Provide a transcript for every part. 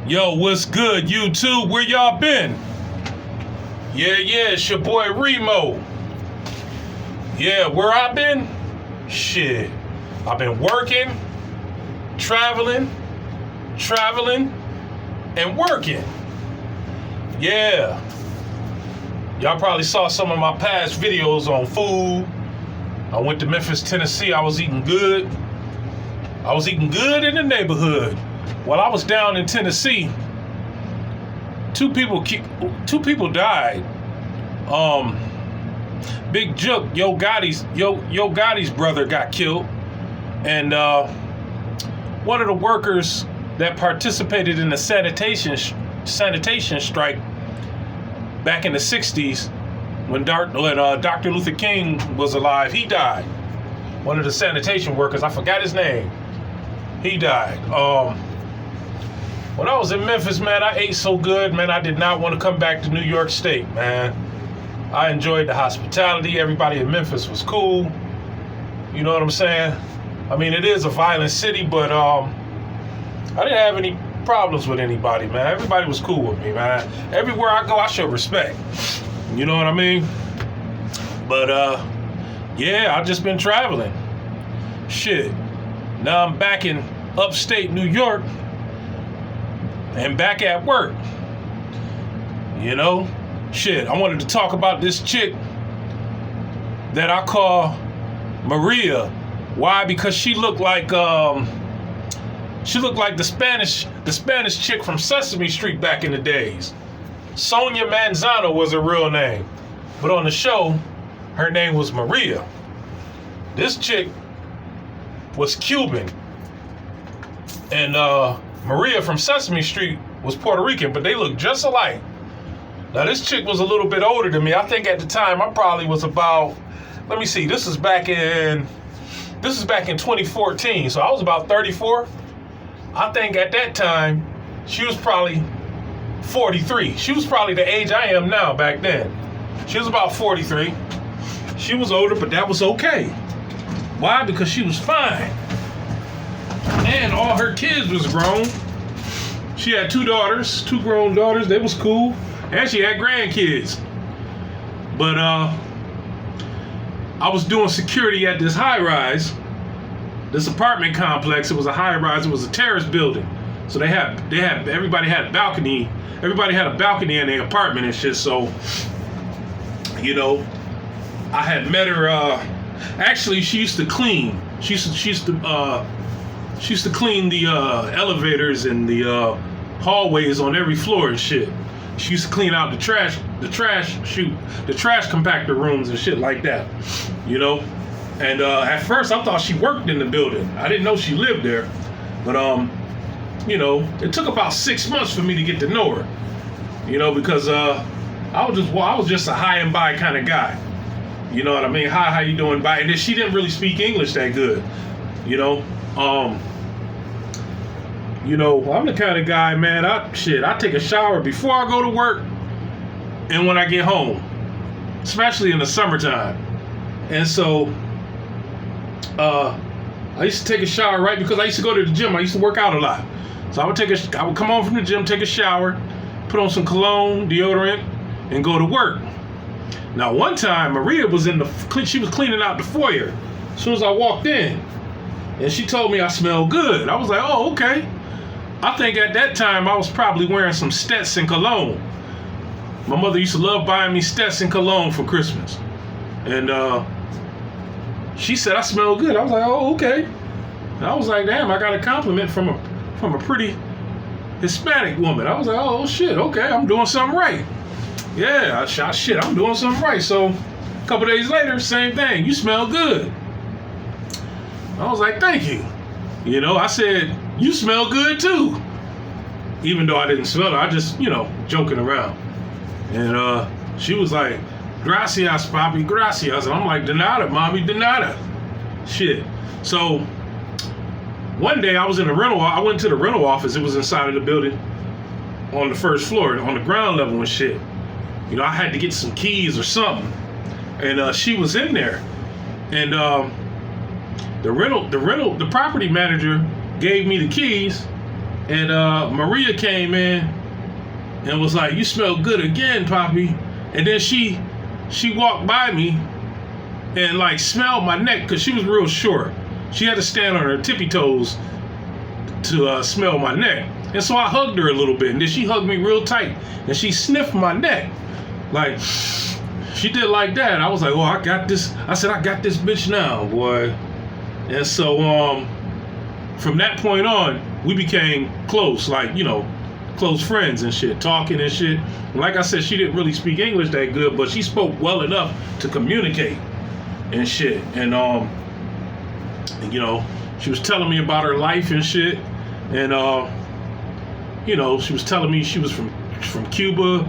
Yo, what's good, YouTube? Where y'all been? Yeah, it's your boy Remo. Yeah, where I been? Shit. I've been working, traveling, and working. Yeah. Y'all probably saw some of my past videos on food. I went to Memphis, Tennessee. I was eating good in the neighborhood. While I was down in Tennessee, two people died. Big Jook, Yo Gotti's brother got killed, and one of the workers that participated in the sanitation strike back in the '60s, when Dr. Luther King was alive, he died. One of the sanitation workers, I forgot his name. He died. When I was in Memphis, man, I ate so good, man, I did not want to come back to New York State, man. I enjoyed the hospitality. Everybody in Memphis was cool. You know what I'm saying? I mean, it is a violent city, but I didn't have any problems with anybody, man. Everybody was cool with me, man. Everywhere I go, I show respect. You know what I mean? But, yeah, I've just been traveling. Shit. Now I'm back in upstate New York and back at work. You know? Shit, I wanted to talk about this chick that I call Maria. Why? Because she looked like the Spanish chick from Sesame Street back in the days. Sonia Manzano was her real name. But on the show, her name was Maria. This chick was Cuban. And Maria from Sesame Street was Puerto Rican, but they looked just alike. Now this chick was a little bit older than me. I think at the time I probably was about, let me see, this is back in 2014, so I was about 34. I think at that time she was probably 43. She was probably the age I am now back then. She was about 43. She was older, but that was okay. Why? Because she was fine. And all her kids was grown. She had two grown daughters. They was cool. And she had grandkids. But I was doing security at this high-rise, this apartment complex. It was a high-rise. It was a terrace building. So everybody had a balcony. Everybody had a balcony in their apartment and shit. So, you know, I had met her. Actually, she used to clean. She used to clean the elevators and the hallways on every floor and shit. She used to clean out the trash compactor rooms and shit like that, you know. And at first, I thought she worked in the building. I didn't know she lived there, but you know, it took about 6 months for me to get to know her, you know, because I was just a high and by kind of guy, you know what I mean? Hi, how you doing? Bye. And then she didn't really speak English that good, you know. You know, I'm the kind of guy, man, I take a shower before I go to work and when I get home, especially in the summertime. And so, I used to take a shower, right? Because I used to go to the gym. I used to work out a lot. So I would come home from the gym, take a shower, put on some cologne, deodorant, and go to work. Now, one time, Maria was she was cleaning out the foyer as soon as I walked in. And she told me I smelled good. I was like, oh, okay. I think at that time I was probably wearing some Stetson cologne. My mother used to love buying me Stetson cologne for Christmas. And she said I smelled good. I was like, oh, okay. And I was like, damn, I got a compliment from a pretty Hispanic woman. I was like, oh, shit, okay, I'm doing something right. Yeah, I'm doing something right. So a couple days later, same thing. You smell good. I was like, thank you. You know, I said, you smell good too. Even though I didn't smell it, I just, you know, joking around. And she was like, gracias, papi, gracias. And I'm like, de nada, mommy, de nada. Shit. So one day I went to the rental office. It was inside of the building on the first floor, on the ground level and shit. You know, I had to get some keys or something. And she was in there. And the property manager gave me the keys And Maria came in and was like, "You smell good again, Poppy." And then she walked by me and like smelled my neck because she was real short. She had to stand on her tippy toes to smell my neck. And so I hugged her a little bit, and then she hugged me real tight, and she sniffed my neck. Like, she did like that. I was like, "Oh, I got this." I said, "I got this bitch now, boy." And so from that point on, we became close, like, you know, close friends and shit, talking and shit. And like I said, she didn't really speak English that good, but she spoke well enough to communicate and shit. And you know, she was telling me about her life and shit. And you know, she was telling me she was from Cuba,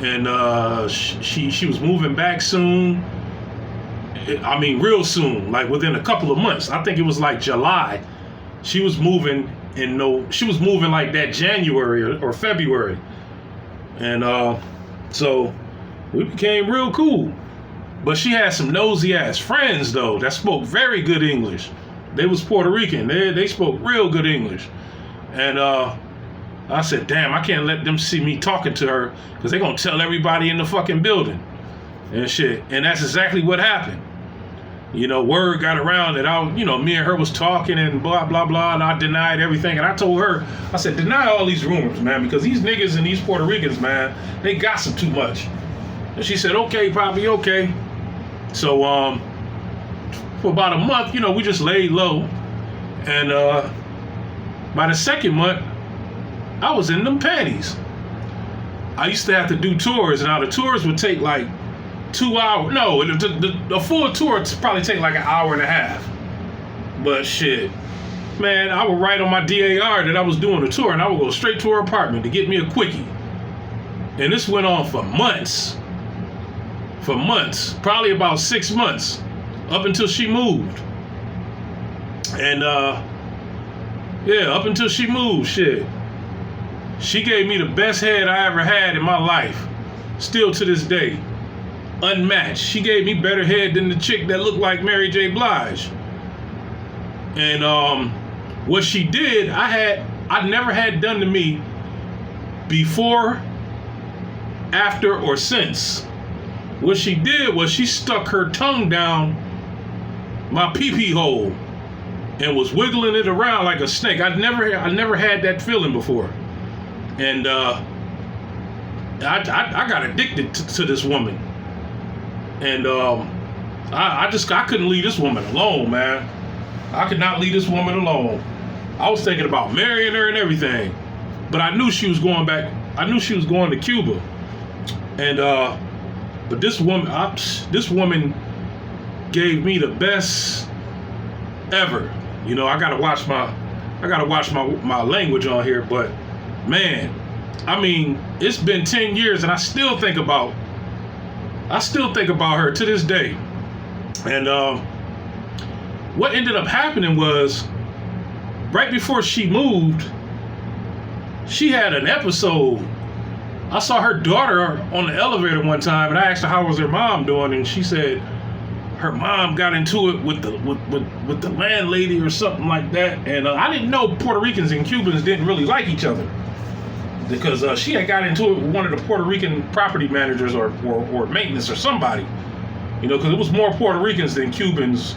and she was moving back soon. I mean, real soon, like within a couple of months. I think it was like July. She was moving she was moving like that January or February. And so we became real cool. But she had some nosy ass friends though that spoke very good English. They was Puerto Rican. They spoke real good English. And I said, "Damn, I can't let them see me talking to her because they're going to tell everybody in the fucking building and shit." And that's exactly what happened. You know, word got around that me and her was talking and blah, blah, blah, and I denied everything. And I told her, I said, "Deny all these rumors, man, because these niggas and these Puerto Ricans, man, they gossip too much." And she said, "Okay, Poppy, okay." So for about a month, you know, we just laid low. And by the second month, I was in them panties. I used to have to do tours, and now the tours would take like 2 hours. No, the full tour would probably take like an hour and a half. But shit, man, I would write on my DAR that I was doing a tour, and I would go straight to her apartment to get me a quickie. And this went on for months. For months, probably about 6 months, up until she moved. And yeah, up until she moved, shit. She gave me the best head I ever had in my life. Still to this day. Unmatched. She gave me better head than the chick that looked like Mary J. Blige. And what she did, I never had done to me before, after, or since. What she did was she stuck her tongue down my pee-pee hole and was wiggling it around like a snake. I never had that feeling before. And I got addicted to this woman. And I couldn't leave this woman alone, man. I could not leave this woman alone. I was thinking about marrying her and everything. But I knew she was going back. I knew she was going to Cuba. And but this woman gave me the best ever. You know, I gotta watch my language on here, but man, I mean, it's been 10 years and I still think about her to this day. And what ended up happening was, right before she moved, she had an episode. I saw her daughter on the elevator one time, and I asked her how was her mom doing, and she said her mom got into it with the landlady or something like that. And I didn't know Puerto Ricans and Cubans didn't really like each other, because she had got into it with one of the Puerto Rican property managers or maintenance or somebody, you know, because it was more Puerto Ricans than Cubans.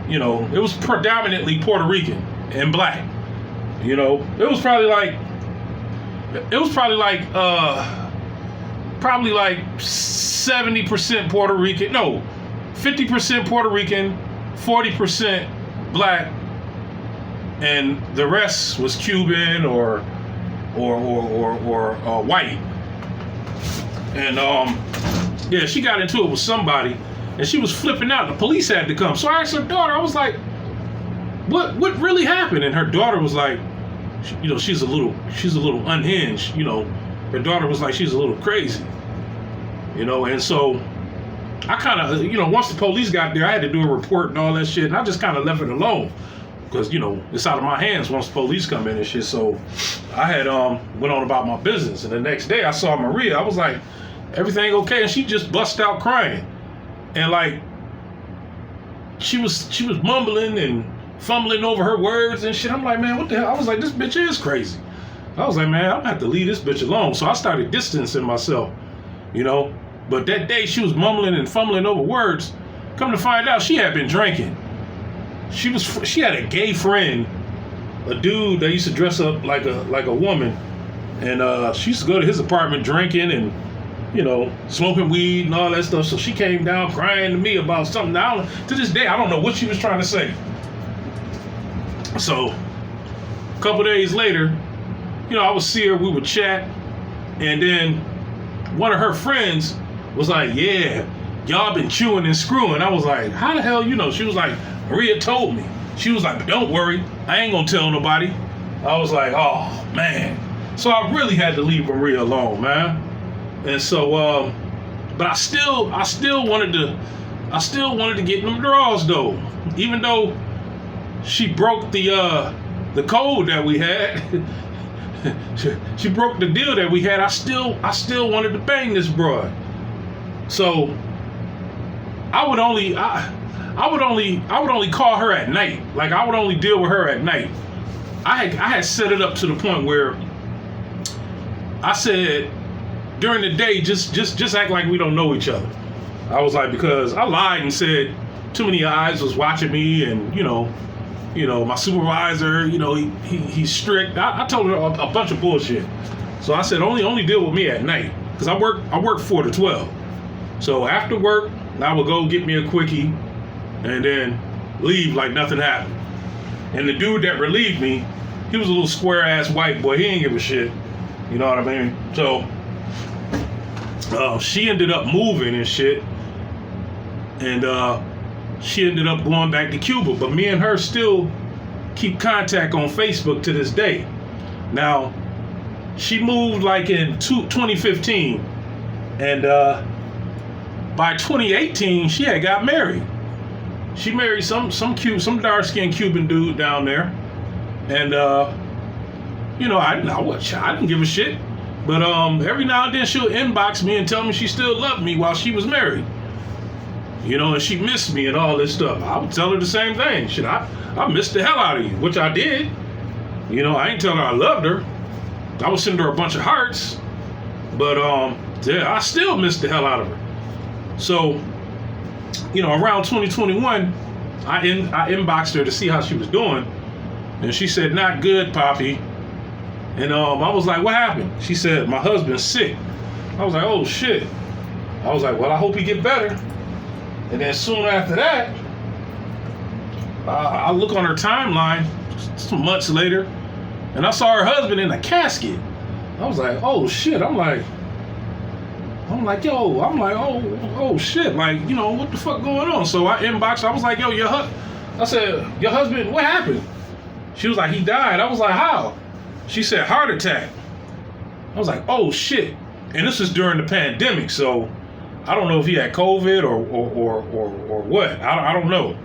You know, it was predominantly Puerto Rican and black. You know, it was probably like 70% Puerto Rican. No, 50% Puerto Rican, 40% black, and the rest was Cuban or white. And yeah, she got into it with somebody, and she was flipping out. The police had to come. So I asked her daughter. I was like, "What really happened?" And her daughter was like, "You know, she's a little unhinged. You know, her daughter was like, she's a little crazy. You know." And so I kind of, you know, once the police got there, I had to do a report and all that shit, and I just kind of left it alone, because, you know, it's out of my hands once the police come in and shit. So I had went on about my business, and the next day I saw Maria. I was like, "Everything okay?" And she just bust out crying, and like she was mumbling and fumbling over her words and shit. I'm like, man, what the hell? I was like, this bitch is crazy. I was like, man, I'm gonna have to leave this bitch alone. So I started distancing myself, you know. But that day she was mumbling and fumbling over words. Come to find out, she had been drinking. She had a gay friend, a dude that used to dress up like a woman, and she used to go to his apartment drinking and, you know, smoking weed and all that stuff. So she came down crying to me about something. Now, to this day, I don't know what she was trying to say. So a couple days later, you know, I would see her, we would chat, and then one of her friends was like, yeah, y'all been chewing and screwing. I was like, how the hell you know? She was like, Maria told me. She was like, but don't worry, I ain't gonna tell nobody. I was like, oh man. So I really had to leave Maria alone, man. And so, but I still wanted to get them draws though. Even though she broke the code that we had. She broke the deal that we had. I still wanted to bang this broad. So I would only call her at night. Like I would only deal with her at night. I had set it up to the point where I said during the day just act like we don't know each other. I was like, because I lied and said too many eyes was watching me, and you know, my supervisor, you know, he's strict. I told her a bunch of bullshit. So I said, only deal with me at night, because I work 4 to 12. So after work, I would go get me a quickie, and then leave like nothing happened. And the dude that relieved me, he was a little square ass white boy. He didn't give a shit. You know what I mean? So she ended up moving and shit, and she ended up going back to Cuba, but me and her still keep contact on Facebook to this day. Now, she moved like in 2015, and by 2018, she had got married. She married some dark-skinned Cuban dude down there, and you know, I didn't give a shit, but every now and then she'll inbox me and tell me she still loved me while she was married. You know, and she missed me and all this stuff. I would tell her the same thing. Shit, I missed the hell out of you, which I did. You know, I ain't telling her I loved her. I would send her a bunch of hearts, but yeah, I still missed the hell out of her. So, you know, around 2021, I inboxed her to see how she was doing, and she said, "Not good, Poppy." And I was like, "What happened?" She said, "My husband's sick." I was like, "Oh shit." I was like, "Well, I hope he get better." And then soon after that, I look on her timeline some months later, and I saw her husband in a casket. I was like, oh shit. I'm like, oh shit. Like, you know, what the fuck going on? So I inboxed. I was like, yo, I said, your husband, what happened? She was like, he died. I was like, how? She said, heart attack. I was like, oh shit. And this was during the pandemic, so I don't know if he had COVID or what. I don't know.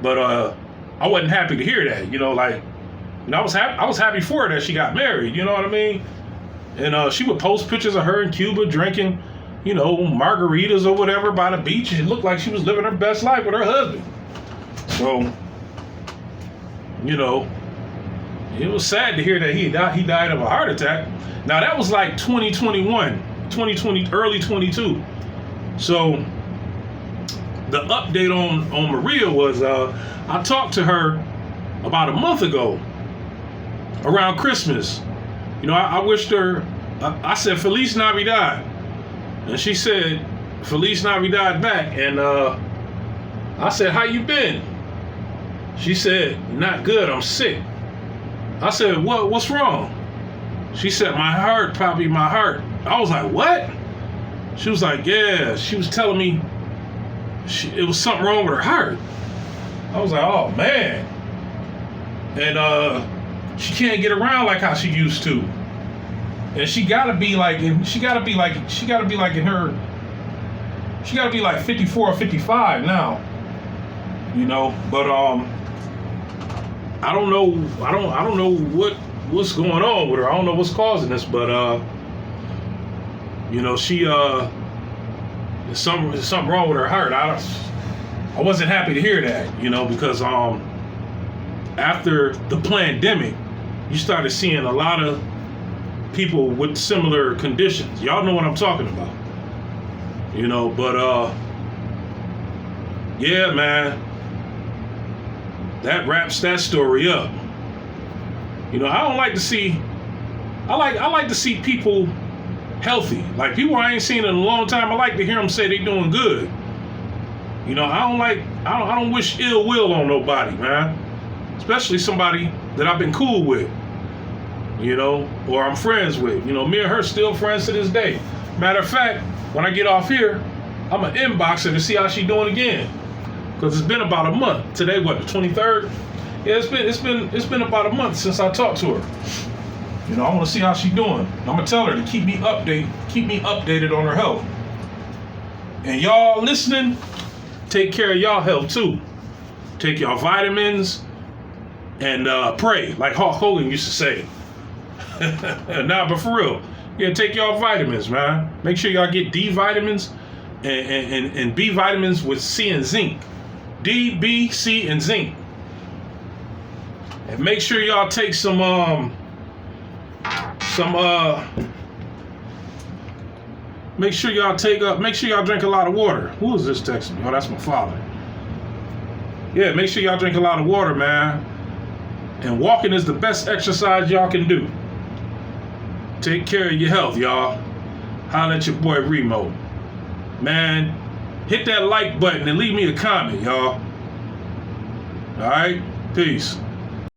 But I wasn't happy to hear that. You know, like, you know, I was happy for her that she got married. You know what I mean? And she would post pictures of her in Cuba drinking, you know, margaritas or whatever by the beach. It looked like she was living her best life with her husband. So, you know, it was sad to hear that he died of a heart attack. Now that was like 2021, 2020, early 22. So the update on Maria was I talked to her about a month ago around Christmas. You know, I wished her, I said, Feliz Navidad. And she said, Feliz Navidad back. And I said, how you been? She said, not good, I'm sick. I said, what's wrong? She said, my heart, Poppy, my heart. I was like, what? She was like, yeah. She was telling me it was something wrong with her heart. I was like, oh man. And she can't get around like how she used to. And she gotta be like 54 or 55 now. You know, but I don't know what's going on with her. I don't know what's causing this, but you know, she there's something wrong with her heart. I wasn't happy to hear that, you know, because after the pandemic, you started seeing a lot of people with similar conditions. Y'all know what I'm talking about. You know, but yeah, man, that wraps that story up. You know, I don't like to see, I like to see people healthy. Like people I ain't seen in a long time, I like to hear them say they doing good. You know, I don't wish ill will on nobody, man. Especially somebody that I've been cool with, you know, or I'm friends with. You know, me and her still friends to this day. Matter of fact, when I get off here, I'm gonna inbox her to see how she doing again. Cause it's been about a month. Today, what, the 23rd? Yeah, it's been about a month since I talked to her. You know, I want to see how she doing. I'm gonna tell her to keep me updated on her health. And y'all listening, take care of y'all health too. Take y'all vitamins and pray, like Hulk Hogan used to say. Nah, but for real, yeah, take y'all vitamins, man. Make sure y'all get D vitamins and B vitamins with C and zinc. D, B, C, and zinc. And make sure y'all take make sure y'all drink a lot of water. Who is this texting me? Oh, that's my father. Yeah, make sure y'all drink a lot of water, man. And walking is the best exercise y'all can do. Take care of your health, y'all. Holla at your boy Remo. Man, hit that like button and leave me a comment, y'all. All right? Peace.